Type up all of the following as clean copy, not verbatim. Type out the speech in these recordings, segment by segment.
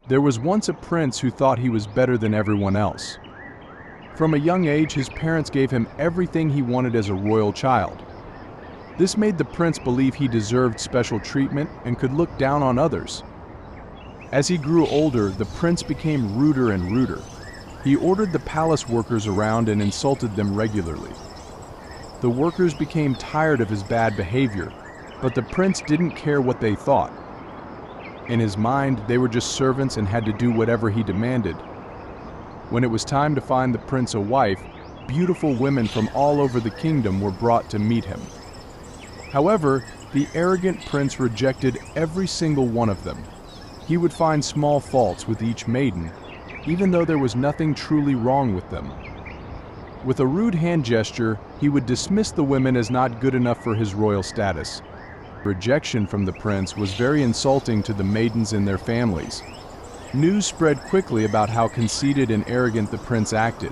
There was once a prince who thought he was better than everyone else. From a young age, his parents gave him everything he wanted as a royal child. This made the prince believe he deserved special treatment and could look down on others. As he grew older, the prince became ruder and ruder. He ordered the palace workers around and insulted them regularly. The workers became tired of his bad behavior, but the prince didn't care what they thought. In his mind, they were just servants and had to do whatever he demanded. When it was time to find the prince a wife, beautiful women from all over the kingdom were brought to meet him. However, the arrogant prince rejected every single one of them. He would find small faults with each maiden, even though there was nothing truly wrong with them. With a rude hand gesture, he would dismiss the women as not good enough for his royal status. Rejection from the prince was very insulting to the maidens and their families. News spread quickly about how conceited and arrogant the prince acted.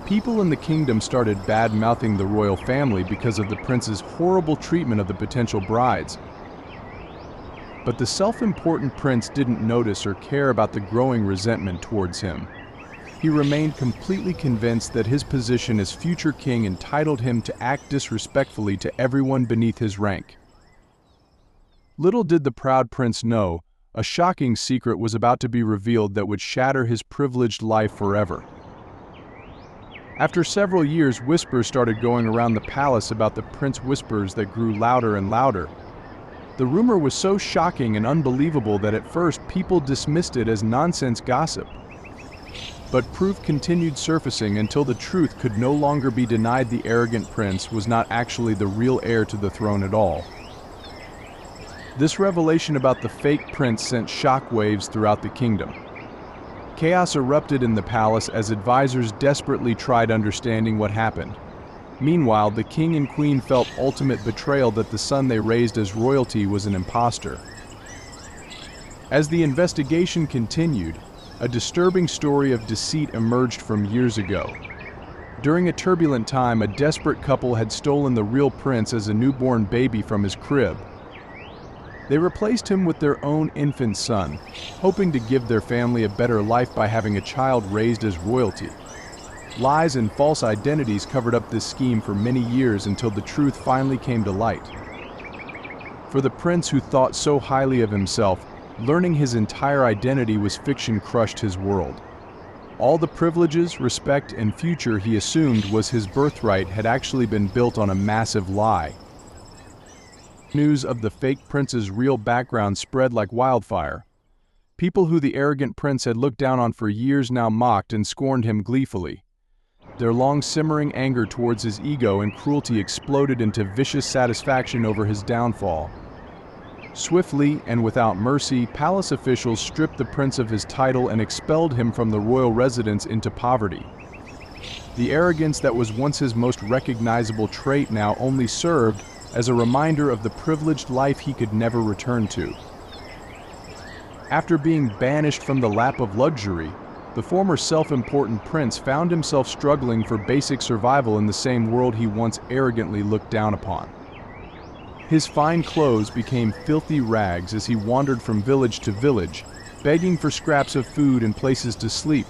People in the kingdom started bad-mouthing the royal family because of the prince's horrible treatment of the potential brides. But the self-important prince didn't notice or care about the growing resentment towards him. He remained completely convinced that his position as future king entitled him to act disrespectfully to everyone beneath his rank. Little did the proud prince know, a shocking secret was about to be revealed that would shatter his privileged life forever. After several years, whispers started going around the palace about the prince, whispers that grew louder and louder. The rumor was so shocking and unbelievable that at first people dismissed it as nonsense gossip. But proof continued surfacing until the truth could no longer be denied. The arrogant prince was not actually the real heir to the throne at all. This revelation about the fake prince sent shockwaves throughout the kingdom. Chaos erupted in the palace as advisors desperately tried understanding what happened. Meanwhile, the king and queen felt ultimate betrayal that the son they raised as royalty was an imposter. As the investigation continued, a disturbing story of deceit emerged from years ago. During a turbulent time, a desperate couple had stolen the real prince as a newborn baby from his crib. They replaced him with their own infant son, hoping to give their family a better life by having a child raised as royalty. Lies and false identities covered up this scheme for many years until the truth finally came to light. For the prince who thought so highly of himself, learning his entire identity was fiction crushed his world. All the privileges, respect, and future he assumed was his birthright had actually been built on a massive lie. News of the fake prince's real background spread like wildfire. People who the arrogant prince had looked down on for years now mocked and scorned him gleefully. Their long-simmering anger towards his ego and cruelty exploded into vicious satisfaction over his downfall. Swiftly and without mercy, palace officials stripped the prince of his title and expelled him from the royal residence into poverty. The arrogance that was once his most recognizable trait now only served as a reminder of the privileged life he could never return to. After being banished from the lap of luxury, the former self-important prince found himself struggling for basic survival in the same world he once arrogantly looked down upon. His fine clothes became filthy rags as he wandered from village to village, begging for scraps of food and places to sleep.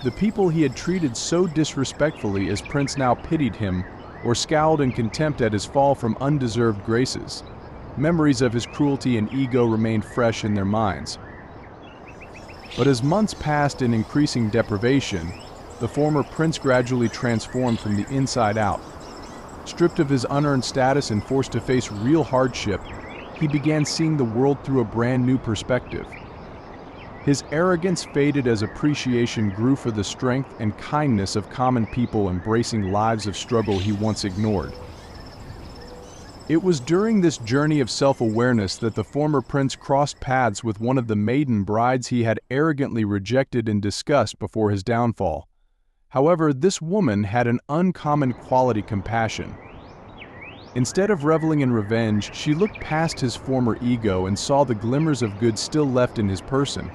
The people he had treated so disrespectfully as prince now pitied him or scowled in contempt at his fall from undeserved graces. Memories of his cruelty and ego remained fresh in their minds. But as months passed in increasing deprivation, the former prince gradually transformed from the inside out. Stripped of his unearned status and forced to face real hardship, he began seeing the world through a brand new perspective. His arrogance faded as appreciation grew for the strength and kindness of common people embracing lives of struggle he once ignored. It was during this journey of self-awareness that the former prince crossed paths with one of the maiden brides he had arrogantly rejected in disgust before his downfall. However, this woman had an uncommon quality: compassion. Instead of reveling in revenge, she looked past his former ego and saw the glimmers of good still left in his person.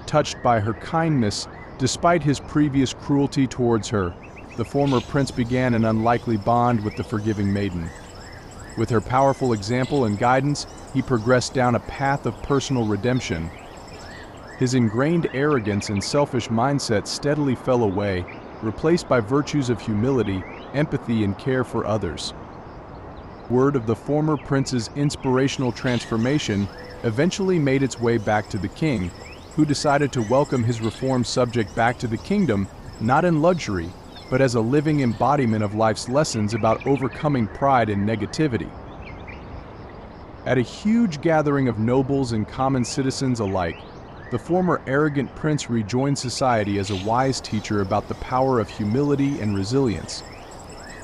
Touched by her kindness, despite his previous cruelty towards her, the former prince began an unlikely bond with the forgiving maiden. With her powerful example and guidance, he progressed down a path of personal redemption, His ingrained arrogance and selfish mindset steadily fell away, replaced by virtues of humility, empathy, and care for others. Word of the former prince's inspirational transformation eventually made its way back to the king, who decided to welcome his reformed subject back to the kingdom, not in luxury, but as a living embodiment of life's lessons about overcoming pride and negativity. At a huge gathering of nobles and common citizens alike, the former arrogant prince rejoined society as a wise teacher about the power of humility and resilience.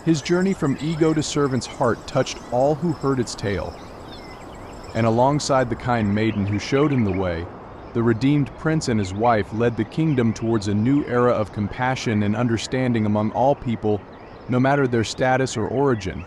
His journey from ego to servant's heart touched all who heard its tale. And alongside the kind maiden who showed him the way, the redeemed prince and his wife led the kingdom towards a new era of compassion and understanding among all people, no matter their status or origin.